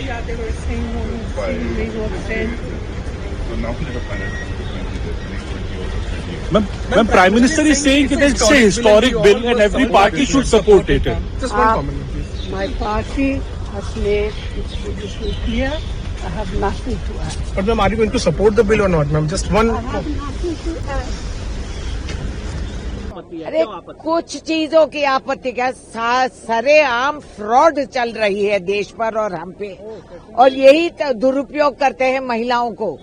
yeah, they were saying they were said. So now we have a final consequences that next 20 also 20 years. Ma'am, Prime Minister is saying it is a historic bill and every party should support it. Just one comment, please. My party has made it clear. I have nothing to add. But ma'am, are you going to support the bill or not, ma'am? Just one. I have nothing to add. अरे कुछ चीजों की आपत्ति क्या, सरेआम fraud चल रही है देश पर और हम पे, और यही दुरुपयोग करते हैं महिलाओं को,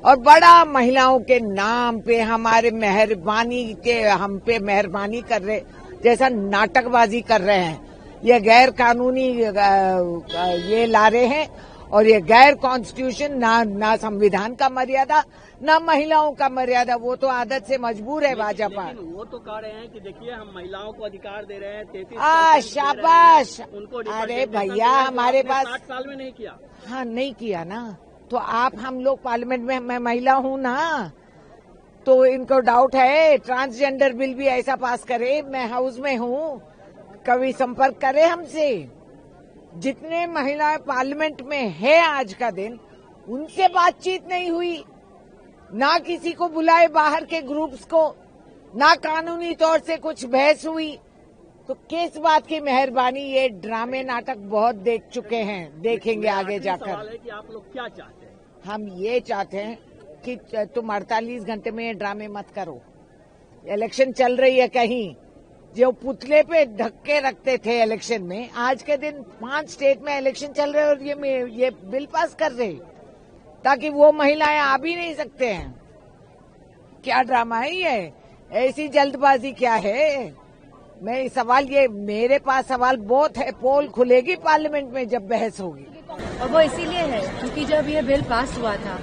और बड़ा महिलाओं के नाम पे हमारे मेहरबानी के हम पे मेहरबानी कर रहे जैसा नाटकबाजी कर रहे हैं। ये गैर कानूनी ये ला रहे हैं, और ये गैर कॉन्स्टिट्यूशन, ना संविधान का मर्यादा, ना महिलाओं का मर्यादा। वो तो आदत से मजबूर है भाजपा। वो तो कह रहे हैं कि देखिए हम महिलाओं को अधिकार दे रहे हैं, 33% शाबाश। उनको। अरे भैया, हमारे पास 60 साल में नहीं किया। हाँ, नहीं किया ना, तो आप हम लोग पार्लियामेंट में, मैं महिला हूँ ना, तो इनको डाउट है। ट्रांसजेंडर बिल भी ऐसा पास करे, मैं हाउस में हूँ, कभी संपर्क करे हमसे। जितने महिलाएं पार्लियामेंट में है आज का दिन, उनसे बातचीत नहीं हुई, ना किसी को बुलाए बाहर के ग्रुप्स को, ना कानूनी तौर से कुछ बहस हुई, तो किस बात की मेहरबानी। ये ड्रामे नाटक बहुत देख चुके हैं, देखेंगे आगे जाकर। सवाल है कि आप लोग क्या चाहते हैं? हम ये चाहते हैं कि तुम 48 घंटे में ये ड्रामे मत करो। इलेक्शन चल रही है, कहीं जो पुतले पे धक्के रखते थे इलेक्शन में, आज के दिन 5 स्टेट में इलेक्शन चल रहे और ये बिल पास कर रहे, ताकि वो महिलाएं आ भी नहीं सकते हैं। क्या ड्रामा है ये? ऐसी जल्दबाजी क्या है? मैं सवाल, ये मेरे पास सवाल बहुत है। पोल खुलेगी पार्लियामेंट में जब बहस होगी, और वो इसीलिए है क्योंकि जब ये बिल पास हुआ था,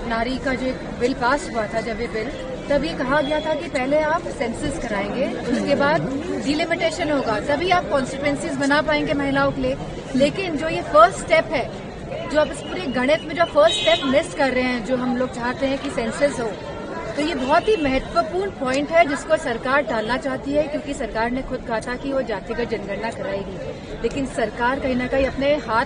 नारी का जो बिल पास हुआ था, जब ये बिल, तब ये कहा गया था कि पहले आप सेंसस कराएंगे, उसके बाद डिलिमिटेशन होगा, तभी आप कॉन्स्टिट्यूएंसीज बना पाएंगे महिलाओं के लिए। लेकिन जो ये फर्स्ट स्टेप है, जो आप इस पूरे गणित में जो फर्स्ट स्टेप मिस कर रहे हैं, जो हम लोग चाहते हैं कि सेंसस हो, तो ये बहुत ही महत्वपूर्ण पॉइंट है जिसको सरकार टालना चाहती है, क्योंकि सरकार ने खुद कहा था कि वो जातिगत जनगणना कराएगी, लेकिन सरकार कहीं न कहीं अपने हाथ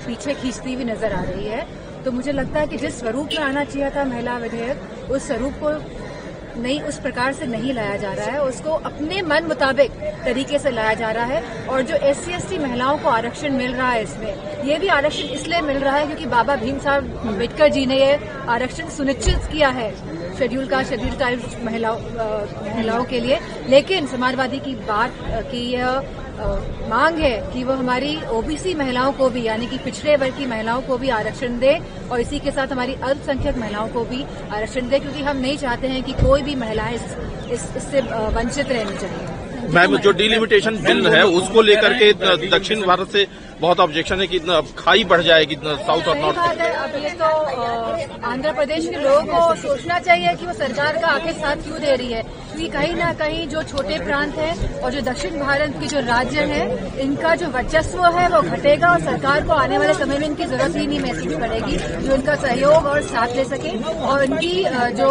पीछे खींचती हुई नजर आ रही है। तो मुझे लगता है कि जिस स्वरूप में आना चाहिए था महिला विधेयक, उस स्वरूप को नहीं, उस प्रकार से नहीं लाया जा रहा है, उसको अपने मन मुताबिक तरीके से लाया जा रहा है। और जो SC/ST महिलाओं को आरक्षण मिल रहा है, इसमें ये भी आरक्षण इसलिए मिल रहा है क्योंकि बाबा भीम साहब अम्बेडकर जी ने ये आरक्षण सुनिश्चित किया है शेड्यूल ट्राइब्स महिलाओं के लिए। लेकिन समाजवादी की बात की यह मांग है कि वो हमारी OBC महिलाओं को भी, यानी कि पिछड़े वर्ग की महिलाओं को भी आरक्षण दे, और इसी के साथ हमारी अल्पसंख्यक महिलाओं को भी आरक्षण दे, क्योंकि हम नहीं चाहते हैं कि कोई भी महिलाएं इससे वंचित रहनी चाहिए। मैम, जो डिलिमिटेशन बिल है उसको लेकर के दक्षिण भारत से बहुत ऑब्जेक्शन है कि खाई बढ़ जाएगी साउथ और नॉर्थ। अब ये तो आंध्र प्रदेश के लोगों को सोचना चाहिए कि वो सरकार का आखिर साथ क्यों दे रही है, क्योंकि कहीं ना कहीं जो छोटे प्रांत हैं और जो दक्षिण भारत के जो राज्य हैं, इनका जो वर्चस्व है वो घटेगा, और सरकार को आने वाले समय में इनकी जरूरत ही नहीं महसूस पड़ेगी, जो इनका सहयोग और साथ ले सके। और इनकी जो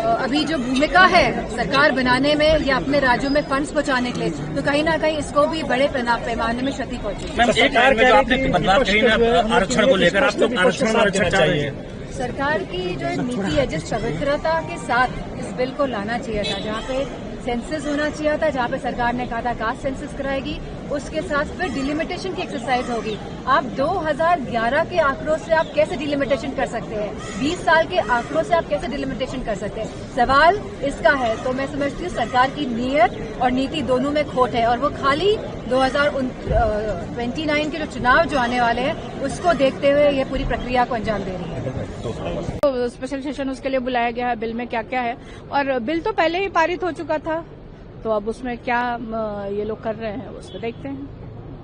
अभी जो भूमिका है सरकार बनाने में या अपने राज्यों में फंड्स पहुंचाने के लिए, तो कहीं ना कहीं इसको भी बड़े पैमाने में क्षति पहुंचेगी। आरक्षण को लेकर आप लोग आरक्षण चाहिए। सरकार की जो नीति है, जिस पवित्रता के साथ इस बिल को लाना चाहिए था, जहाँ पे सेंसस होना चाहिए था, जहाँ पे सरकार ने कहा था कास्ट सेंसस कराएगी, उसके साथ फिर डिलिमिटेशन की एक्सरसाइज होगी। आप 2011 के आंकड़ों से आप कैसे डिलिमिटेशन कर सकते हैं? 20 साल के आंकड़ों से आप कैसे डिलिमिटेशन कर सकते हैं? सवाल इसका है। तो मैं समझती हूँ सरकार की नीयत और नीति दोनों में खोट है, और वो खाली 2029 के जो चुनाव जो आने वाले हैं उसको देखते हुए ये पूरी प्रक्रिया को अंजाम दे रही है। तो स्पेशल सेशन उसके लिए बुलाया गया है। बिल में क्या क्या है, और बिल तो पहले ही पारित हो चुका था, तो अब उसमें क्या ये लोग कर रहे हैं उसको देखते हैं।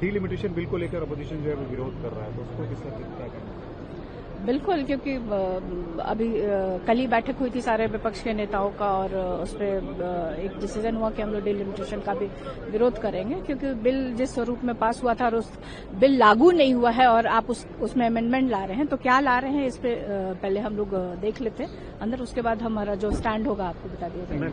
डिलिमिटेशन बिल को लेकर अपोजिशन जो है वो विरोध कर रहा है, तो उसको किस तरह क्या करना? बिल्कुल, क्योंकि अभी कल ही बैठक हुई थी सारे विपक्ष के नेताओं का, और उस पर एक डिसीजन हुआ कि हम लोग डिलिमिटेशन का भी विरोध करेंगे, क्योंकि बिल जिस स्वरूप में पास हुआ था और उस बिल लागू नहीं हुआ है, और आप उसमें अमेंडमेंट ला रहे हैं, तो क्या ला रहे हैं इस पे पहले हम लोग देख लेते हैं अंदर, उसके बाद हमारा जो स्टैंड होगा आपको बता दिया जाएगा।